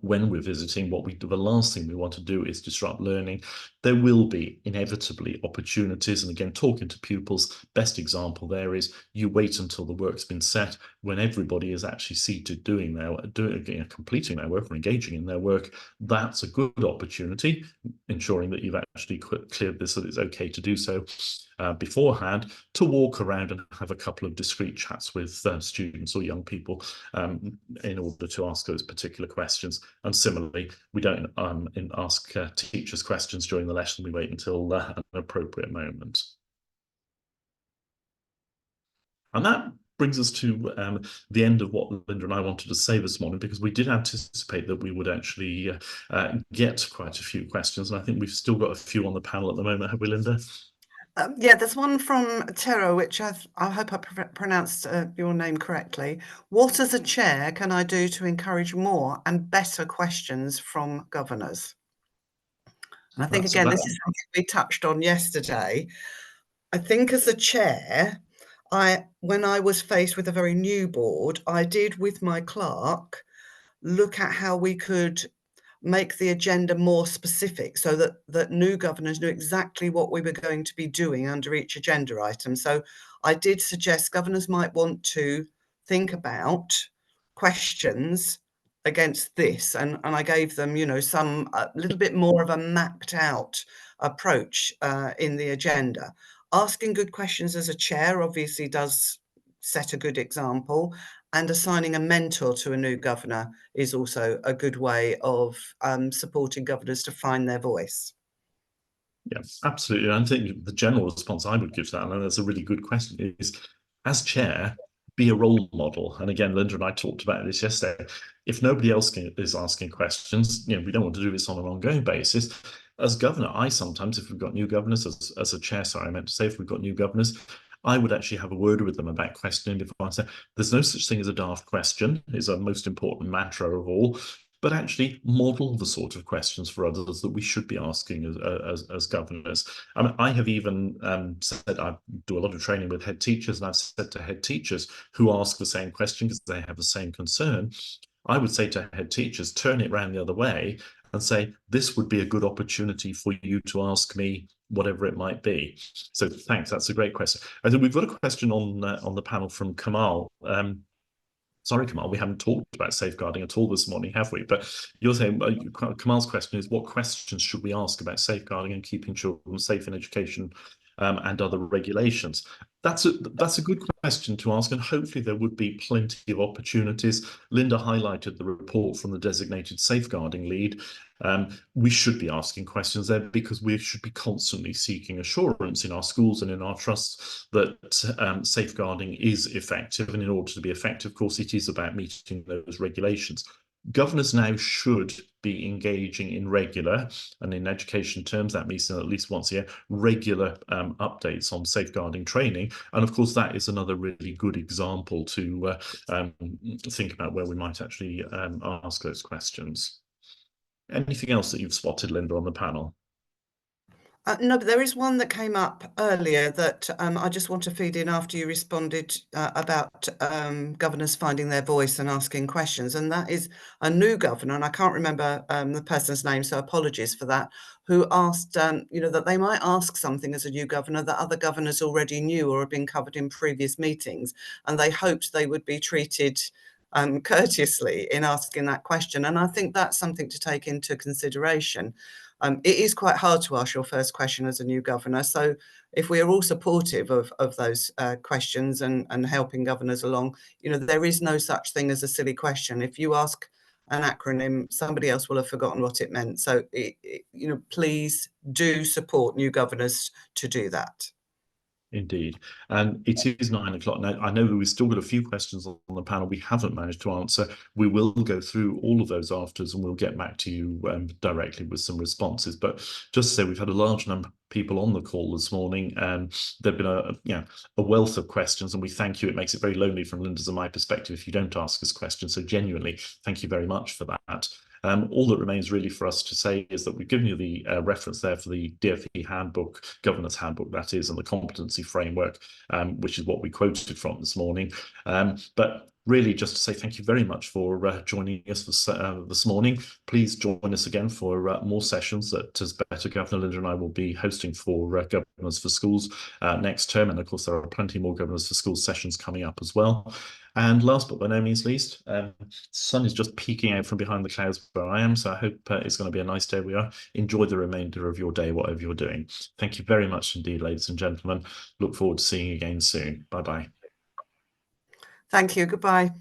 When we're visiting, the last thing we want to do is disrupt learning. There will be inevitably opportunities, and again, talking to pupils, best example there is you wait until the work's been set when everybody is actually seated completing their work or engaging in their work. That's a good opportunity, ensuring that you've actually cleared this, so that it's okay to do so beforehand, to walk around and have a couple of discreet chats with students or young people in order to ask those particular questions. And similarly, we don't ask teachers questions during the lesson. We wait until an appropriate moment. And that brings us to the end of what Linda and I wanted to say this morning, because we did anticipate that we would actually get quite a few questions. And I think we've still got a few on the panel at the moment, have we, Linda? Yeah, there's one from Tero, which I hope I pronounced your name correctly. What, as a chair, can I do to encourage more and better questions from governors? And I think, again, this is something we touched on yesterday. I think as a chair, when I was faced with a very new board, I did, with my clerk, look at how we could make the agenda more specific, so that new governors knew exactly what we were going to be doing under each agenda item. So I did suggest governors might want to think about questions against this, and I gave them, some a little bit more of a mapped out approach in the agenda. Asking good questions as a chair obviously does set a good example, and assigning a mentor to a new governor is also a good way of supporting governors to find their voice. Yeah, absolutely. And I think the general response I would give to that, and that's a really good question, is as chair, be a role model. And again, Linda and I talked about this yesterday. If nobody else is asking questions, we don't want to do this on an ongoing basis. As governor, I sometimes, if we've got new governors, as a chair, sorry, I meant to say, if we've got new governors, I would actually have a word with them about questioning before I say, there's no such thing as a daft question, is a most important mantra of all, but actually model the sort of questions for others that we should be asking as governors. I mean, I have even said, I do a lot of training with head teachers, and I've said to head teachers who ask the same question because they have the same concern, I would say to head teachers, turn it around the other way and say, this would be a good opportunity for you to ask me whatever it might be. So thanks, that's a great question. I think we've got a question on the panel from Kamal. Sorry, Kamal, we haven't talked about safeguarding at all this morning, have we? But you're saying, Kamal's question is, what questions should we ask about safeguarding and keeping children safe in education and other regulations? That's a good question to ask, and hopefully there would be plenty of opportunities. Linda highlighted the report from the designated safeguarding lead. We should be asking questions there because we should be constantly seeking assurance in our schools and in our trusts that safeguarding is effective. And in order to be effective, of course, it is about meeting those regulations. Governors now should be engaging in regular, and in education terms, that means at least once a year, regular updates on safeguarding training. And of course, that is another really good example to think about where we might actually ask those questions. Anything else that you've spotted, Linda, on the panel? No, but there is one that came up earlier that I just want to feed in after you responded about governors finding their voice and asking questions. And that is a new governor, and I can't remember the person's name, so apologies for that, who asked, that they might ask something as a new governor that other governors already knew or had been covered in previous meetings. And they hoped they would be treated courteously in asking that question. And I think that's something to take into consideration. It is quite hard to ask your first question as a new governor. So if we are all supportive of those questions and helping governors along, there is no such thing as a silly question. If you ask an acronym, somebody else will have forgotten what it meant. So, please do support new governors to do that. Indeed. And it is 9 o'clock now. I know that we've still got a few questions on the panel we haven't managed to answer. We will go through all of those afters and we'll get back to you directly with some responses. But just to say, we've had a large number of people on the call this morning, and there've been a wealth of questions, and we thank you. It makes it very lonely from Linda's and my perspective if you don't ask us questions. So genuinely, thank you very much for that. All that remains really for us to say is that we've given you the reference there for the DfE handbook, governance handbook that is, and the competency framework, which is what we quoted from this morning. But really just to say thank you very much for joining us this morning. Please join us again for more sessions that as Better Governor Linda and I will be hosting for Governors for Schools next term. And of course, there are plenty more Governors for Schools sessions coming up as well. And last but by no means least, the sun is just peeking out from behind the clouds where I am. So I hope it's going to be a nice day. We are. Enjoy the remainder of your day, whatever you're doing. Thank you very much indeed, ladies and gentlemen. Look forward to seeing you again soon. Bye-bye. Thank you. Goodbye.